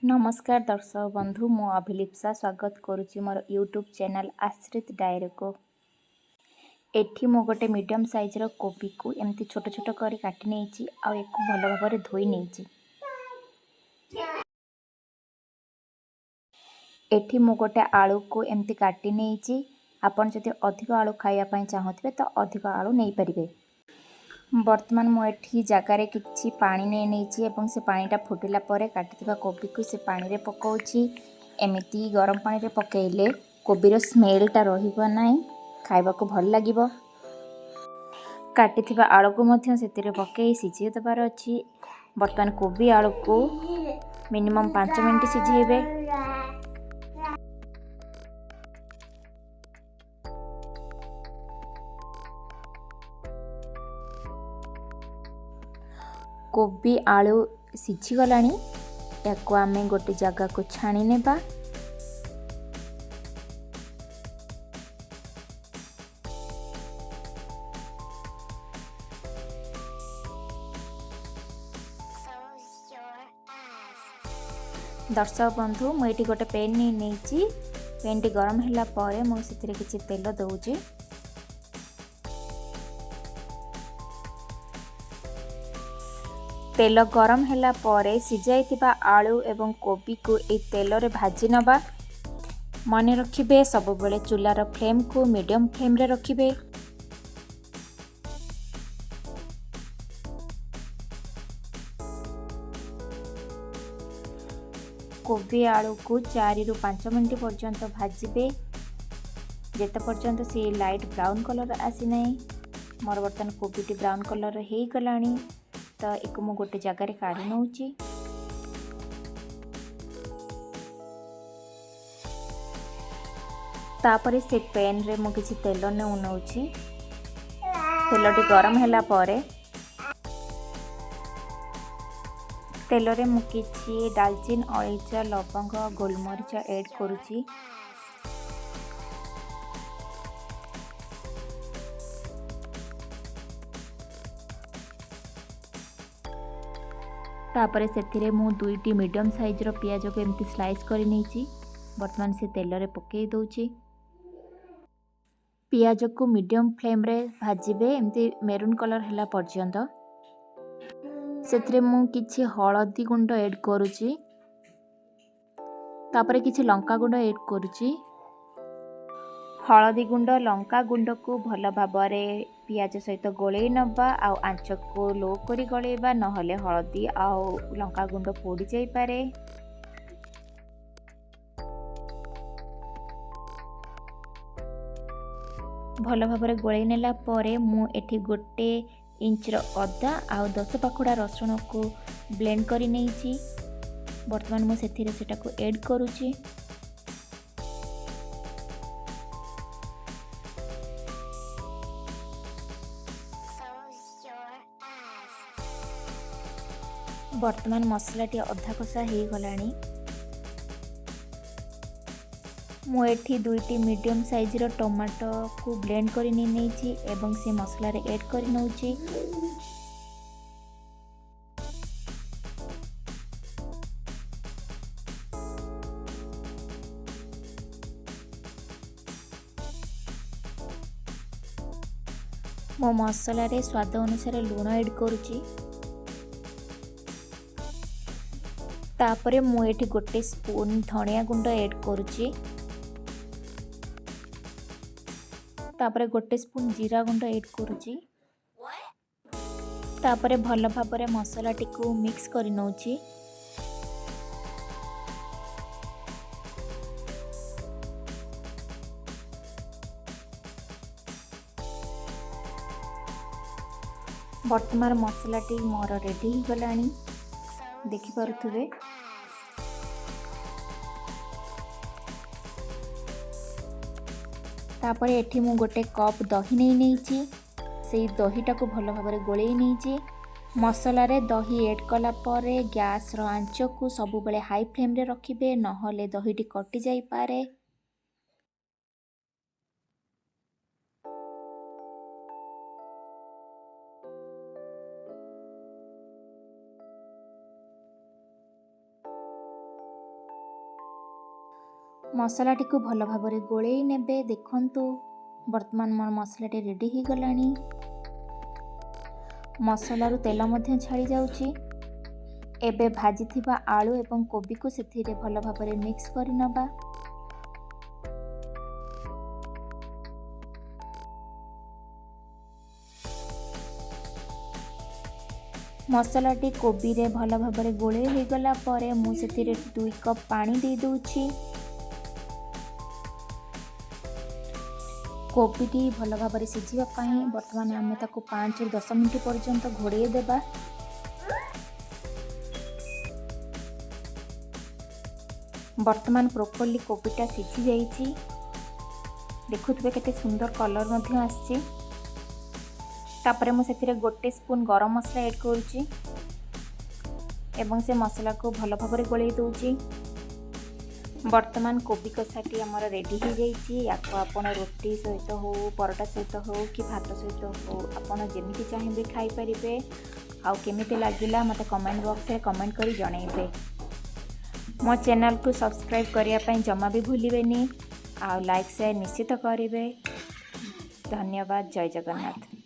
नमस्कार दर्शक बंधु मु अभिलिप्सा स्वागत करुच्ची मोर यूट्यूब चैनल आश्रित डायरी को। एठी मु गोटे मीडियम साइज रो कोबी को एमती छोट छोट करी काटी नेछि आ एक भल भाबरे धोई नेछि। एठी मु गोटे आलू को एमती काटी नेछि। आपण जदि अधिक आलू खाइया पई चाहथिबे तो अधिक आलू नै परिबे। वर्तमान मु एठी जगारे किछि पानी नै नेछि एवं से पानीटा फुटिला परे काटिथिबा कोबी को से पानी रे पकाउछि। एमिति गरम पानी रे पकेइले कोबीर स्मेलटा रहिबो नै, खाइबा को भल लागिबो। काटिथिबा आलू को मध्य सेतिरे पकेइ सिझेइ दबार अछि। वर्तमान कोबी आलू को मिनिमम 5 मिनिट सिझेइबे। कोबी आलू सिझी गलानी याको आमे गोटे जगह को छाणी नेबा। दर्शक बंधु मुझे गोटे पेन नहीं पेन टी गरम होला परे मु सेतिरे किछि तेल दउछि। तेल गरम होला परे सिझाइथिबा आलू एवं कोबी को ए तेल रे भाजी नबा। मने रखिबे सब बेले चूल्हार फ्लेम को मीडियम फ्लेम रे रखिबे। कोबी आलू को 4 रु 5 मिनिट पर्यंत भाजिबे जेते पर्यंत से लाइट ब्राउन कलर आसी नहीं। मोर बर्तन कोबी टी ब्राउन कलर हे गलानी तो एक मु गोटे जगह रे काढी नउची। तापरे से पैन रे मु किछि तेल ने उनउची। तेल टी गरम होला परे तेल रे मु किछि दालचीन अलैच लवंग गोलमरिच ऐड करूची। तापरे सेथिरे मु 2टी मीडियम साइज रो पियाज को एमती स्लाइस करि नेछि। वर्तमान से तेल रे पकेइ दउची। पियाज को मीडियम फ्लेम रे भाजिबे एमती मेरून कलर हला पर्यंत। सेथिरे मु किछि हळदी गुंड ऐड करूची। तापरे किछि लंका गुंड ऐड करूची। हळदी गुंड लंका गुंड को भल भाबरे पियाज सहित गोळेई नबा आ आंच को लो करी गळेबा नहले हळदी आ लंका गुंड पोड़ी जाई पारे। भल भाबरे गोळेई नेला परे मु एठी गोटे इंच रो अदा आ 10 पाखुडा रसुण को ब्लेंड करी नेछि। वर्तमान मु सेथिरे सेटा को ऐड करूची। वर्तमान मसला टी अधा कषा हे गलानी। मु एठी 2टी मीडियम साइज रो टमाटो को ब्लेंड करी नेछि एवं से मसला रे ऐड करी नउची। मो मसला रे स्वाद अनुसार लूण ऐड करूची। तापरे मु एठी गोटे स्पून धनिया गुंड ऐड करूची। तापरे गोटे स्पून जीरा गुंड ऐड करूची। तापरे भल भाबरे मसला टी को मिक्स करी नउची। वर्तमान मसला टी मोर रेडी हो गलानी देखि पारुथुबे। तापरे एठी मु गोटे कप दही नै नेछि। सेई दहीटा को भल भाबरे गोळेई नेछि। मसला रे दही ऐड कला परे गैस रो आंच को सब बेले हाई फ्लेम रे रखिबे नहले दहीटी कटि जाई पारे। मसलाटी को भल भाव गोलई नेबे। देखंतु वर्तमान मोर मसलाटी रेडी हो गलानी। मसलारू तेल मध्य छाड़ी जाउची। एबे भाजी थिबा आलू एवं कोबी को सेथिरे भल भाव मिक्स करि नबा। मसलाटी कोबी रे भल भाव गोलई हो गला परे मु सेथिरे 2 कप पानी दे दूची। कोबीटी भल भाव सिझिबा पई वर्तमान आमे ताको 5 ରୁ 10 मिनिट पर्यंत घोड़े देबा। वर्तमान प्रोपर्ली कोबीटा सिझी जाइछि। देखुथबे केते सुंदर कलर मध्य आछि। तापरे मु सेथिरे 1 स्पून गरम मसला ऐड करूची एवं से मसला को भल भाव गोलई दूची। वर्तमान कोबी कषाटी आमर रेडी हो जाइछि। याको आपण रोटी सहित हो, परोटा सहित हो कि भात सहित हो आपण जेमिति चाहिए खाई परिबे। आउ केमिति लागिला मते कमेंट बॉक्स रे कमेंट करी जणाइबे। मो चैनल को सब्सक्राइब करिया पई जमा भी भूलिबेनी। आउ लाइक शेयर निश्चित करिवे। धन्यवाद। जय जगन्नाथ।